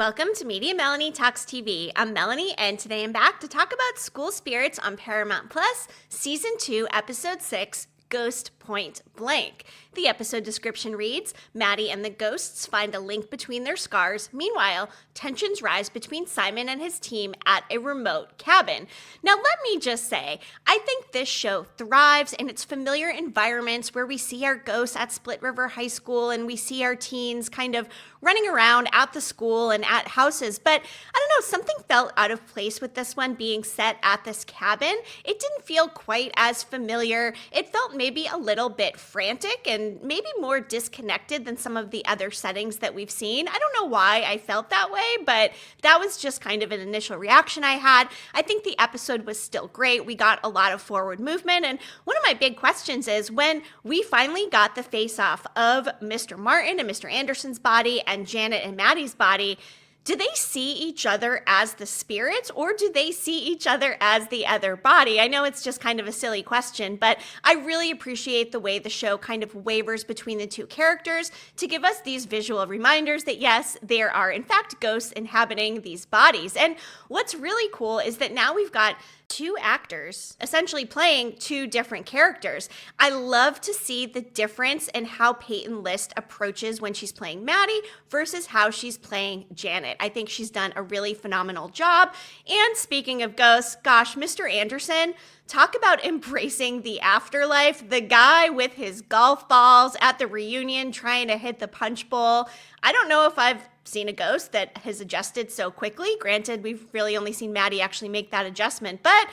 Welcome to Media Melanie Talks TV. I'm Melanie, and today I'm back to talk about School Spirits on Paramount Plus, Season 2, Episode 6, Ghost Pointe Blank. The episode description reads, Maddie and the ghosts find a link between their scars. Meanwhile, tensions rise between Simon and his team at a remote cabin. Now, let me just say, I think this show thrives in its familiar environments where we see our ghosts at Split River High School and we see our teens kind of running around at the school and at houses. But I don't know, something felt out of place with this one being set at this cabin. It didn't feel quite as familiar. It felt maybe a little bit frantic and maybe more disconnected than some of the other settings that we've seen. I don't know why I felt that way, but that was just kind of an initial reaction I had. I think the episode was still great. We got a lot of forward movement, and one of my big questions is when we finally got the face-off of Mr. Martin and Mr. Anderson's body and Janet and Maddie's body, do they see each other as the spirits, or do they see each other as the other body? I know it's just kind of a silly question, but I really appreciate the way the show kind of wavers between the two characters to give us these visual reminders that yes, there are in fact ghosts inhabiting these bodies. And what's really cool is that now we've got two actors essentially playing two different characters. I love to see the difference in how Peyton List approaches when she's playing Maddie versus how she's playing Janet. I think she's done a really phenomenal job. And speaking of ghosts, gosh, Mr. Anderson, talk about embracing the afterlife. The guy with his golf balls at the reunion trying to hit the punch bowl. I don't know if I've seen a ghost that has adjusted so quickly. Granted, we've really only seen Maddie actually make that adjustment, but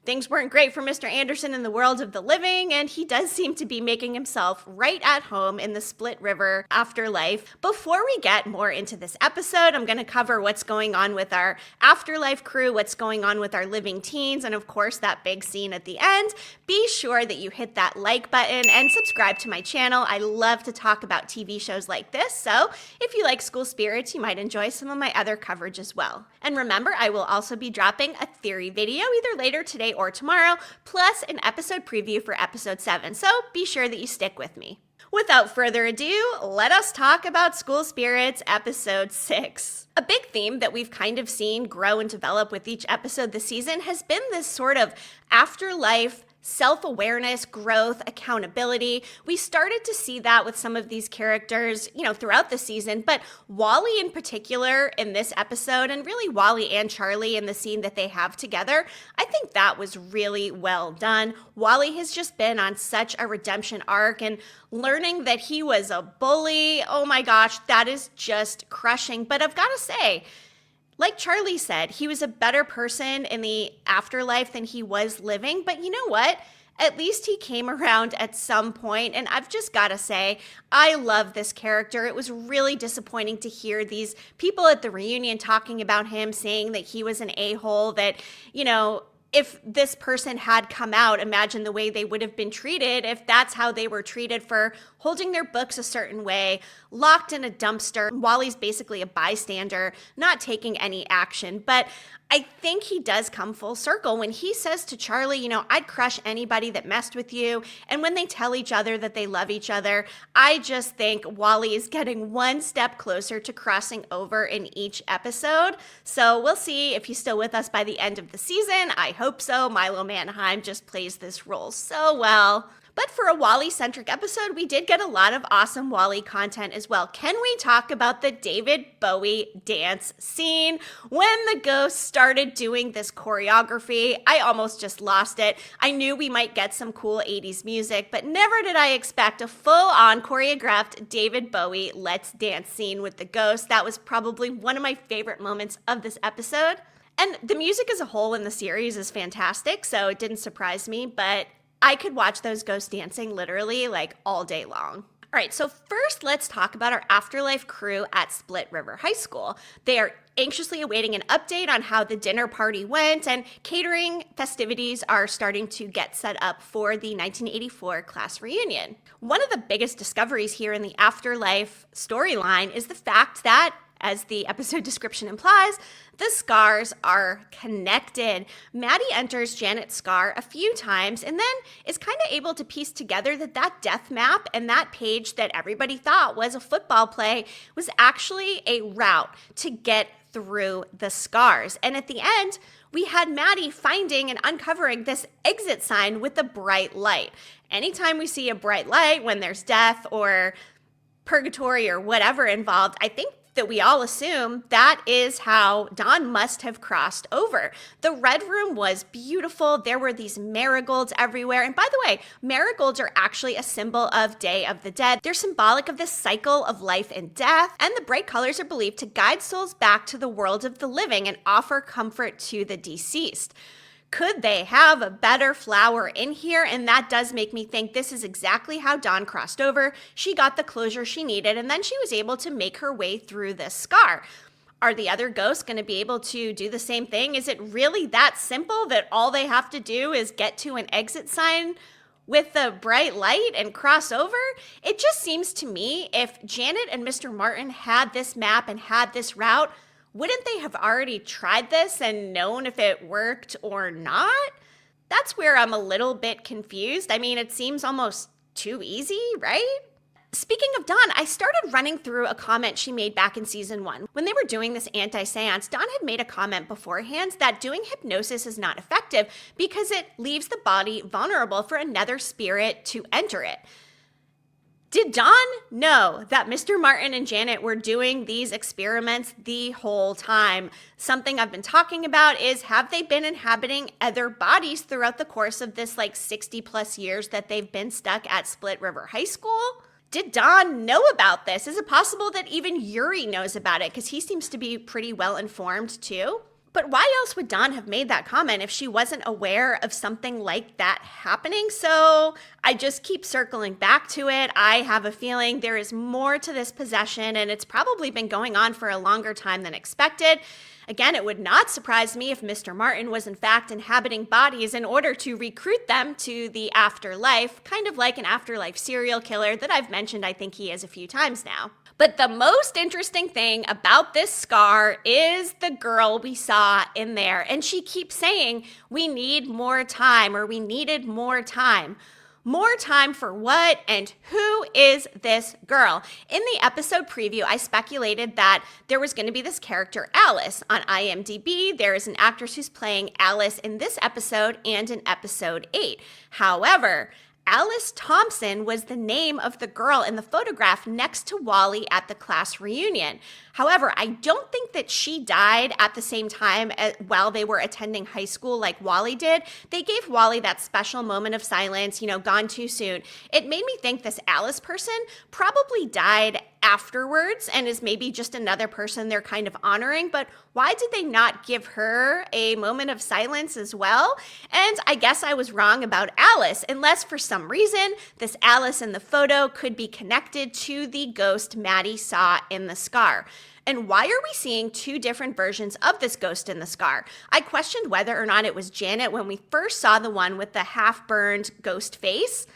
things weren't great for Mr. Anderson in the world of the living, and he does seem to be making himself right at home in the Split River afterlife. Before we get more into this episode, I'm going to cover what's going on with our afterlife crew, what's going on with our living teens, and of course that big scene at the end. Be sure that you hit that like button and subscribe to my channel. I love to talk about TV shows like this, so if you like School Spirits, you might enjoy some of my other coverage as well. And remember, I will also be dropping a theory video either later today or tomorrow, plus an episode preview for episode 7, so be sure that you stick with me. Without further ado, let us talk about School Spirits episode 6. A big theme that we've kind of seen grow and develop with each episode this season has been this sort of afterlife self-awareness, growth, accountability. We started to see that with some of these characters, throughout the season, but Wally in particular in this episode, and really Wally and Charlie in the scene that they have together, I think that was really well done. Wally has just been on such a redemption arc, and learning that he was a bully, oh my gosh, that is just crushing. But I've got to say, like Charlie said, he was a better person in the afterlife than he was living. But you know what? At least he came around at some point, and I've just got to say, I love this character. It was really disappointing to hear these people at the reunion talking about him, saying that he was an a-hole, that, if this person had come out, imagine the way they would have been treated if that's how they were treated for holding their books a certain way, locked in a dumpster. Wally's basically a bystander, not taking any action. But I think he does come full circle when he says to Charlie, I'd crush anybody that messed with you. And when they tell each other that they love each other, I just think Wally is getting one step closer to crossing over in each episode. So we'll see if he's still with us by the end of the season. I hope so. Milo Manheim just plays this role so well. But for a Wally-centric episode, we did get a lot of awesome Wally content as well. Can we talk about the David Bowie dance scene? When the ghosts started doing this choreography, I almost just lost it. I knew we might get some cool 80s music, but never did I expect a full-on choreographed David Bowie Let's Dance scene with the ghosts. That was probably one of my favorite moments of this episode. And the music as a whole in the series is fantastic, so it didn't surprise me, but I could watch those ghosts dancing literally all day long. All right, so first let's talk about our Afterlife crew at Split River High School. They are anxiously awaiting an update on how the dinner party went, and catering festivities are starting to get set up for the 1984 class reunion. One of the biggest discoveries here in the Afterlife storyline is the fact that as the episode description implies, the scars are connected. Maddie enters Janet's scar a few times and then is kind of able to piece together that death map and that page that everybody thought was a football play was actually a route to get through the scars. And at the end, we had Maddie finding and uncovering this exit sign with a bright light. Anytime we see a bright light when there's death or purgatory or whatever involved, I think that we all assume that is how Dawn must have crossed over. The red room was beautiful. There were these marigolds everywhere. And by the way, marigolds are actually a symbol of Day of the Dead. They're symbolic of this cycle of life and death. And the bright colors are believed to guide souls back to the world of the living and offer comfort to the deceased. Could they have a better flower in here? And that does make me think this is exactly how Dawn crossed over. She got the closure she needed, and then she was able to make her way through this scar. Are the other ghosts going to be able to do the same thing? Is it really that simple that all they have to do is get to an exit sign with a bright light and cross over? It just seems to me if Janet and Mr. Martin had this map and had this route, wouldn't they have already tried this and known if it worked or not? That's where I'm a little bit confused. I mean, it seems almost too easy, right? Speaking of Dawn, I started running through a comment she made back in season 1. When they were doing this anti-seance, Dawn had made a comment beforehand that doing hypnosis is not effective because it leaves the body vulnerable for another spirit to enter it. Did Dawn know that Mr. Martin and Janet were doing these experiments the whole time? Something I've been talking about is, have they been inhabiting other bodies throughout the course of this 60 plus years that they've been stuck at Split River High School? Did Dawn know about this? Is it possible that even Yuri knows about it? Because he seems to be pretty well informed too. But why else would Dawn have made that comment if she wasn't aware of something like that happening? So I just keep circling back to it. I have a feeling there is more to this possession, and it's probably been going on for a longer time than expected. Again, it would not surprise me if Mr. Martin was in fact inhabiting bodies in order to recruit them to the afterlife, kind of like an afterlife serial killer that I've mentioned I think he is a few times now. But the most interesting thing about this scar is the girl we saw in there. And she keeps saying, we need more time, or we needed more time. More time for what, and who is this girl? In the episode preview, I speculated that there was going to be this character, Alice. On IMDb, there is an actress who's playing Alice in this episode and in episode 8. However, Alice Thompson was the name of the girl in the photograph next to Wally at the class reunion. However, I don't think that she died at the same time while they were attending high school like Wally did. They gave Wally that special moment of silence, gone too soon. It made me think this Alice person probably died afterwards and is maybe just another person they're kind of honoring, but why did they not give her a moment of silence as well? And I guess I was wrong about Alice, unless for some reason this Alice in the photo could be connected to the ghost Maddie saw in the scar. And why are we seeing two different versions of this ghost in the scar? I questioned whether or not it was Janet when we first saw the one with the half-burned ghost face.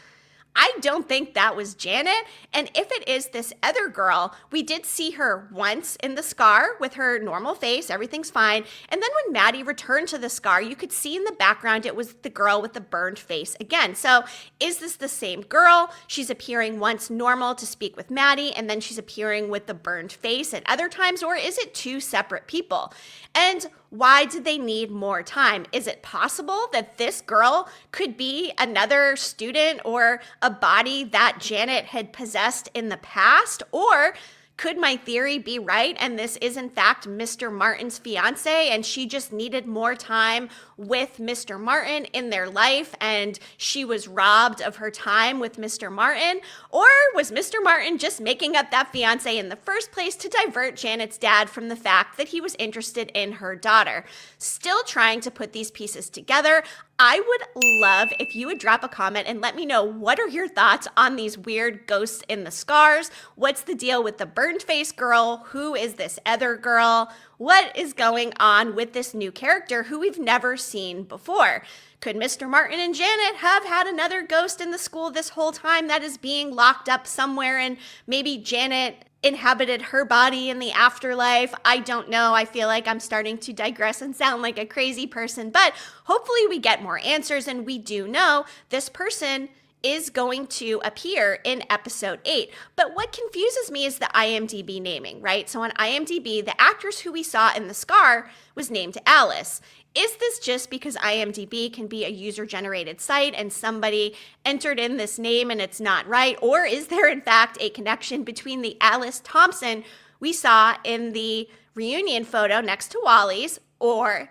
I don't think that was Janet. And if it is this other girl, we did see her once in the scar with her normal face. Everything's fine. And then when Maddie returned to the scar, you could see in the background it was the girl with the burned face again. So is this the same girl? She's appearing once normal to speak with Maddie, and then she's appearing with the burned face at other times, or is it two separate people? And why did they need more time? Is it possible that this girl could be another student or a body that Janet had possessed in the past? Or could my theory be right and this is in fact Mr. Martin's fiance and she just needed more time with Mr. Martin in their life and she was robbed of her time with Mr. Martin? Or was Mr. Martin just making up that fiance in the first place to divert Janet's dad from the fact that he was interested in her daughter? Still trying to put these pieces together. I would love if you would drop a comment and let me know, what are your thoughts on these weird ghosts in the scars? What's the deal with the burned face girl? Who is this other girl? What is going on with this new character who we've never seen before? Could Mr. Martin and Janet have had another ghost in the school this whole time that is being locked up somewhere, and maybe Janet inhabited her body in the afterlife. I don't know. I feel like I'm starting to digress and sound like a crazy person, but hopefully we get more answers, and we do know this person is going to appear in episode 8. But what confuses me is the IMDb naming, right? So on IMDb, the actress who we saw in The Scar was named Alice. Is this just because IMDb can be a user-generated site and somebody entered in this name and it's not right? Or is there, in fact, a connection between the Alice Thompson we saw in the reunion photo next to Wally's? Or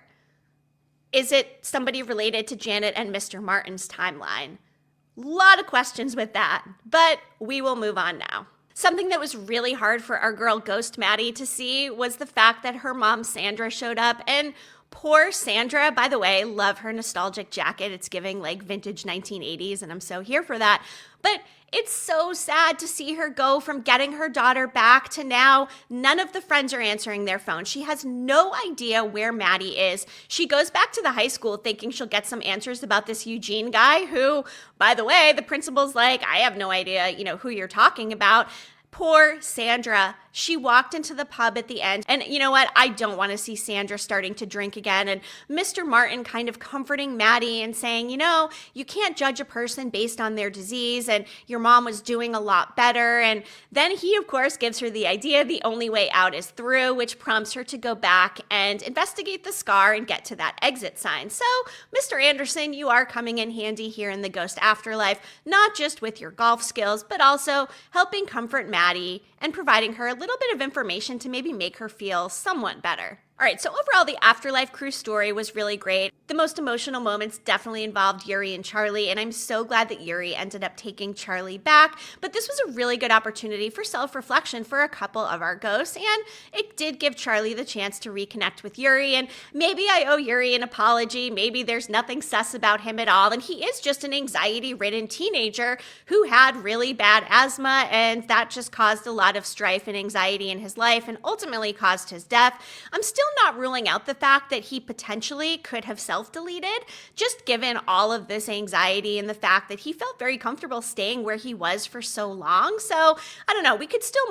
is it somebody related to Janet and Mr. Martin's timeline? A lot of questions with that, but we will move on now. Something that was really hard for our girl Ghost Maddie to see was the fact that her mom Sandra showed up, and poor Sandra, by the way, love her nostalgic jacket. It's giving like vintage 1980s, and I'm so here for that. But it's so sad to see her go from getting her daughter back to now none of the friends are answering their phone. She has no idea where Maddie is. She goes back to the high school thinking she'll get some answers about this Eugene guy who, by the way, the principal's like, I have no idea, who you're talking about. Poor Sandra. She walked into the pub at the end, and you know what? I don't want to see Sandra starting to drink again, and Mr. Martin kind of comforting Maddie and saying, you can't judge a person based on their disease, and your mom was doing a lot better. And then he, of course, gives her the idea the only way out is through, which prompts her to go back and investigate the scar and get to that exit sign. So, Mr. Anderson, you are coming in handy here in the Ghost Afterlife, not just with your golf skills, but also helping comfort Maddie and providing her a little bit of information to maybe make her feel somewhat better. All right, so overall, the Afterlife crew story was really great. The most emotional moments definitely involved Yuri and Charlie, and I'm so glad that Yuri ended up taking Charlie back. But this was a really good opportunity for self-reflection for a couple of our ghosts, and it did give Charlie the chance to reconnect with Yuri, and maybe I owe Yuri an apology. Maybe there's nothing sus about him at all, and he is just an anxiety-ridden teenager who had really bad asthma, and that just caused a lot of strife and anxiety in his life and ultimately caused his death. I'm still not ruling out the fact that he potentially could have self-deleted, just given all of this anxiety and the fact that he felt very comfortable staying where he was for so long. So I don't know, we could still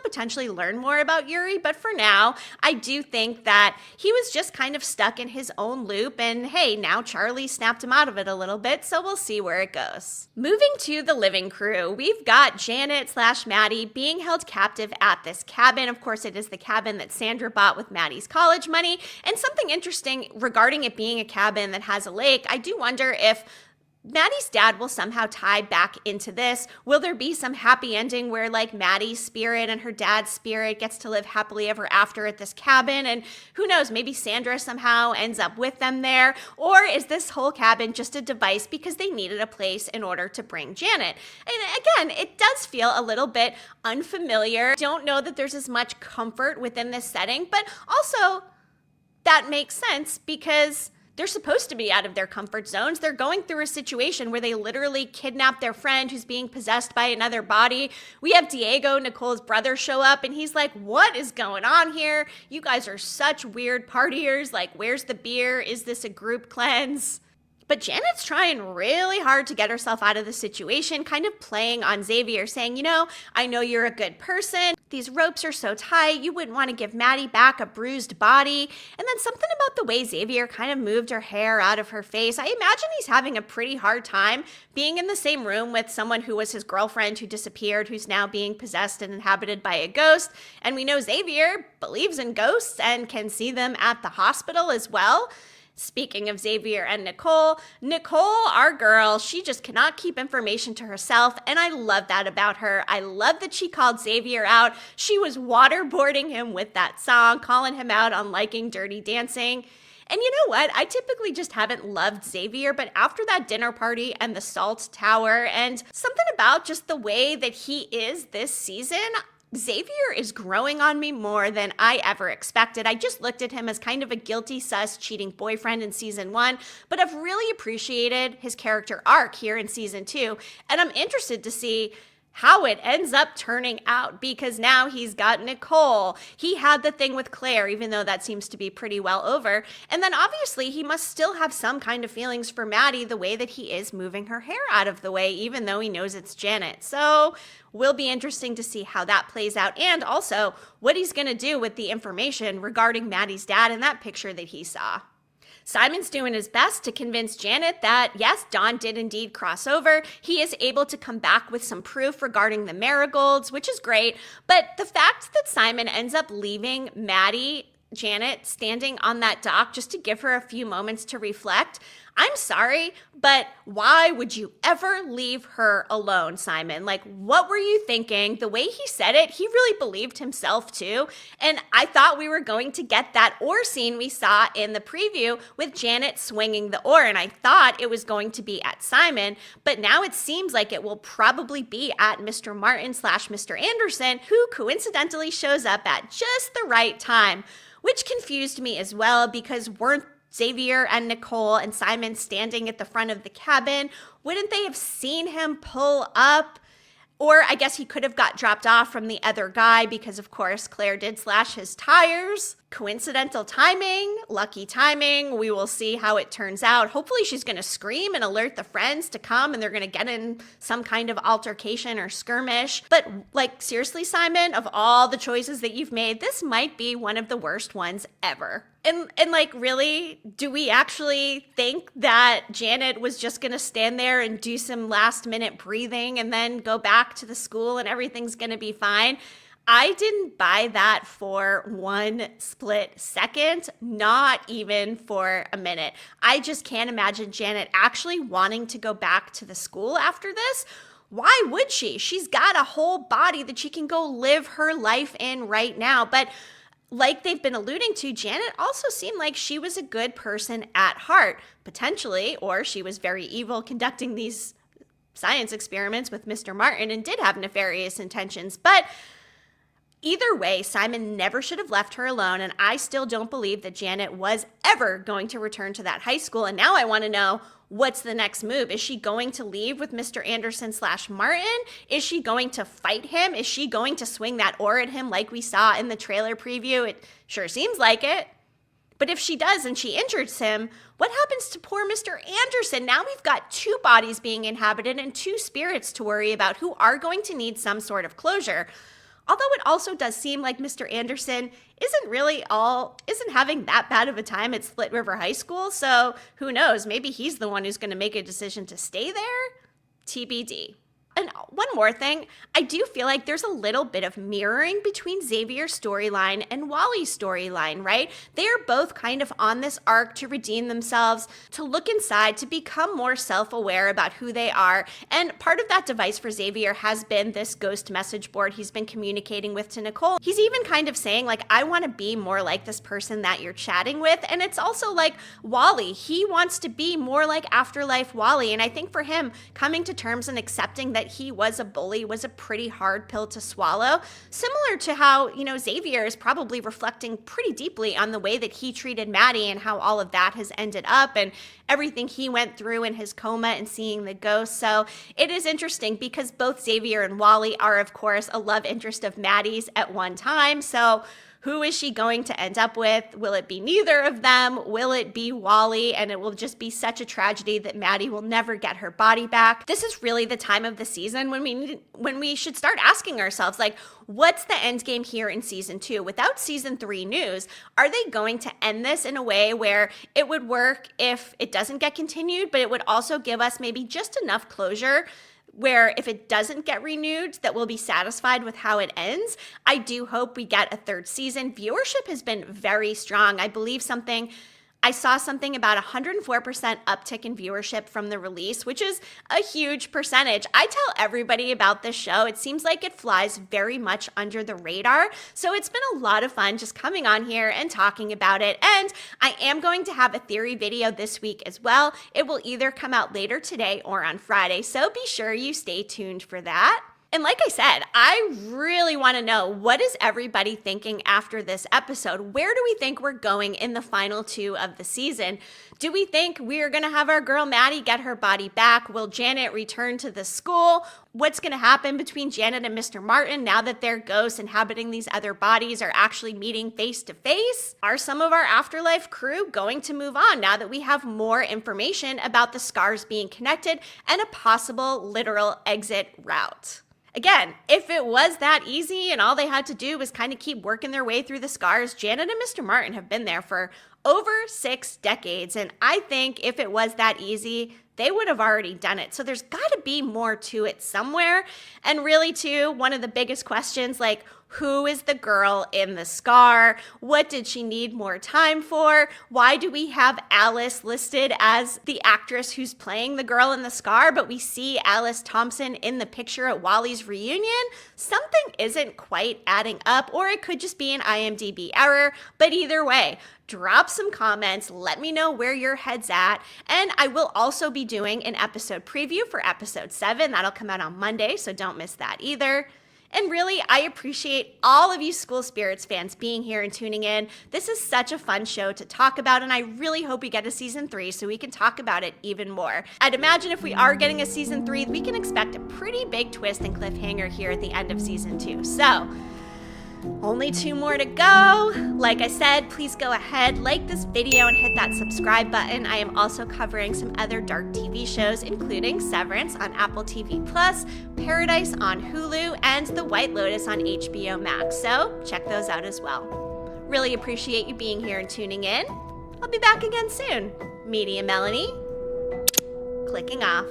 potentially learn more about Yuri, but for now, I do think that he was just kind of stuck in his own loop, and hey, now Charlie snapped him out of it a little bit, so we'll see where it goes. Moving to the living crew, we've got Janet/Maddie being held captive at this cabin. Of course, it is the cabin that Sandra bought with Maddie's college money. And something interesting regarding it being a cabin that has a lake, I do wonder if Maddie's dad will somehow tie back into this. Will there be some happy ending where like Maddie's spirit and her dad's spirit gets to live happily ever after at this cabin? And who knows, maybe Sandra somehow ends up with them there? Or is this whole cabin just a device because they needed a place in order to bring Janet? And again, it does feel a little bit unfamiliar. Don't know that there's as much comfort within this setting, but also that makes sense because they're supposed to be out of their comfort zones. They're going through a situation where they literally kidnap their friend who's being possessed by another body. We have Diego, Nicole's brother, show up, and he's like, what is going on here? You guys are such weird partiers. Like, where's the beer? Is this a group cleanse? But Janet's trying really hard to get herself out of the situation, kind of playing on Xavier, saying, I know you're a good person. These ropes are so tight. You wouldn't want to give Maddie back a bruised body. And then something about the way Xavier kind of moved her hair out of her face. I imagine he's having a pretty hard time being in the same room with someone who was his girlfriend who disappeared, who's now being possessed and inhabited by a ghost. And we know Xavier believes in ghosts and can see them at the hospital as well. Speaking of Xavier and Nicole, our girl, she just cannot keep information to herself, and I love that about her. I love that she called Xavier out. She was waterboarding him with that song, calling him out on liking Dirty Dancing. And you know what? I typically just haven't loved Xavier, but after that dinner party and the Salt Tower and something about just the way that he is this season, Xavier is growing on me more than I ever expected. I just looked at him as kind of a guilty sus cheating boyfriend in season 1, but I've really appreciated his character arc here in season 2, and I'm interested to see how it ends up turning out, because now he's got Nicole. He had the thing with Claire, even though that seems to be pretty well over. And then obviously he must still have some kind of feelings for Maddie, the way that he is moving her hair out of the way, even though he knows it's Janet. So will be interesting to see how that plays out, and also what he's going to do with the information regarding Maddie's dad in that picture that he saw. Simon's doing his best to convince Janet that, yes, Dawn did indeed cross over. He is able to come back with some proof regarding the marigolds, which is great. But the fact that Simon ends up leaving Janet standing on that dock just to give her a few moments to reflect, I'm sorry, but why would you ever leave her alone, Simon? Like, what were you thinking? The way he said it, he really believed himself too. And I thought we were going to get that oar scene we saw in the preview with Janet swinging the oar. And I thought it was going to be at Simon, but now it seems like it will probably be at Mr. Martin / Mr. Anderson, who coincidentally shows up at just the right time, which confused me as well, because weren't Xavier and Nicole and Simon standing at the front of the cabin? Wouldn't they have seen him pull up? Or I guess he could have got dropped off from the other guy, because of course Claire did slash his tires. Coincidental timing, lucky timing. We will see how it turns out. Hopefully she's going to scream and alert the friends to come, and they're going to get in some kind of altercation or skirmish. But like, seriously, Simon, of all the choices that you've made, this might be one of the worst ones ever. And like, really, do we actually think that Janet was just going to stand there and do some last minute breathing and then go back to the school and everything's going to be fine? I didn't buy that for one split second, not even for a minute. I just can't imagine Janet actually wanting to go back to the school after this. Why would she? She's got a whole body that she can go live her life in right now. But like they've been alluding to, Janet also seemed like she was a good person at heart, potentially, or she was very evil conducting these science experiments with Mr. Martin and did have nefarious intentions. But either way, Simon never should have left her alone, and I still don't believe that Janet was ever going to return to that high school. And now I want to know, what's the next move? Is she going to leave with Mr. Anderson / Martin? Is she going to fight him? Is she going to swing that oar at him like we saw in the trailer preview? It sure seems like it. But if she does and she injures him, what happens to poor Mr. Anderson? Now we've got two bodies being inhabited and two spirits to worry about who are going to need some sort of closure. Although it also does seem like Mr. Anderson isn't having that bad of a time at Split River High School. So who knows? Maybe he's the one who's going to make a decision to stay there? TBD. And one more thing, I do feel like there's a little bit of mirroring between Xavier's storyline and Wally's storyline, right? They are both kind of on this arc to redeem themselves, to look inside, to become more self-aware about who they are. And part of that device for Xavier has been this ghost message board he's been communicating with to Nicole. He's even kind of saying, like, I want to be more like this person that you're chatting with. And it's also like Wally. He wants to be more like Afterlife Wally. And I think for him, coming to terms and accepting that he was a bully was a pretty hard pill to swallow. Similar to how, Xavier is probably reflecting pretty deeply on the way that he treated Maddie and how all of that has ended up and everything he went through in his coma and seeing the ghost. So it is interesting because both Xavier and Wally are, of course, a love interest of Maddie's at one time. So who is she going to end up with? Will it be neither of them? Will it be Wally? And it will just be such a tragedy that Maddie will never get her body back. This is really the time of the season when we should start asking ourselves, like, what's the end game here in season 2? Without season 3 news, are they going to end this in a way where it would work if it doesn't get continued, but it would also give us maybe just enough closure where if it doesn't get renewed, that we'll be satisfied with how it ends? I do hope we get a third season. Viewership has been very strong. I saw something about 104% uptick in viewership from the release, which is a huge percentage. I tell everybody about this show. It seems like it flies very much under the radar. So it's been a lot of fun just coming on here and talking about it. And I am going to have a theory video this week as well. It will either come out later today or on Friday. So be sure you stay tuned for that. And like I said, I really want to know, what is everybody thinking after this episode? Where do we think we're going in the final 2 of the season? Do we think we're going to have our girl Maddie get her body back? Will Janet return to the school? What's going to happen between Janet and Mr. Martin now that their ghosts inhabiting these other bodies are actually meeting face to face? Are some of our Afterlife crew going to move on now that we have more information about the scars being connected and a possible literal exit route? Again, if it was that easy and all they had to do was kind of keep working their way through the scars, Janet and Mr. Martin have been there for over 6 decades. And I think if it was that easy, they would have already done it. So there's got to be more to it somewhere. And really, too, one of the biggest questions, like, who is the girl in the scar? What did she need more time for? Why do we have Alice listed as the actress who's playing the girl in the scar, but we see Alice Thompson in the picture at Wally's reunion? Something isn't quite adding up, or it could just be an IMDb error. But either way, drop some comments, let me know where your head's at, and I will also be doing an episode preview for episode 7. That'll come out on Monday, so don't miss that either. And really, I appreciate all of you School Spirits fans being here and tuning in. This is such a fun show to talk about, and I really hope we get a season 3 so we can talk about it even more. I'd imagine if we are getting a season 3, we can expect a pretty big twist and cliffhanger here at the end of season 2. So, only 2 more to go. Like I said, please go ahead, like this video, and hit that subscribe button. I am also covering some other dark TV shows, including Severance on Apple TV+, Paradise on Hulu, and The White Lotus on HBO Max. So check those out as well. Really appreciate you being here and tuning in. I'll be back again soon. Media Melanie, clicking off.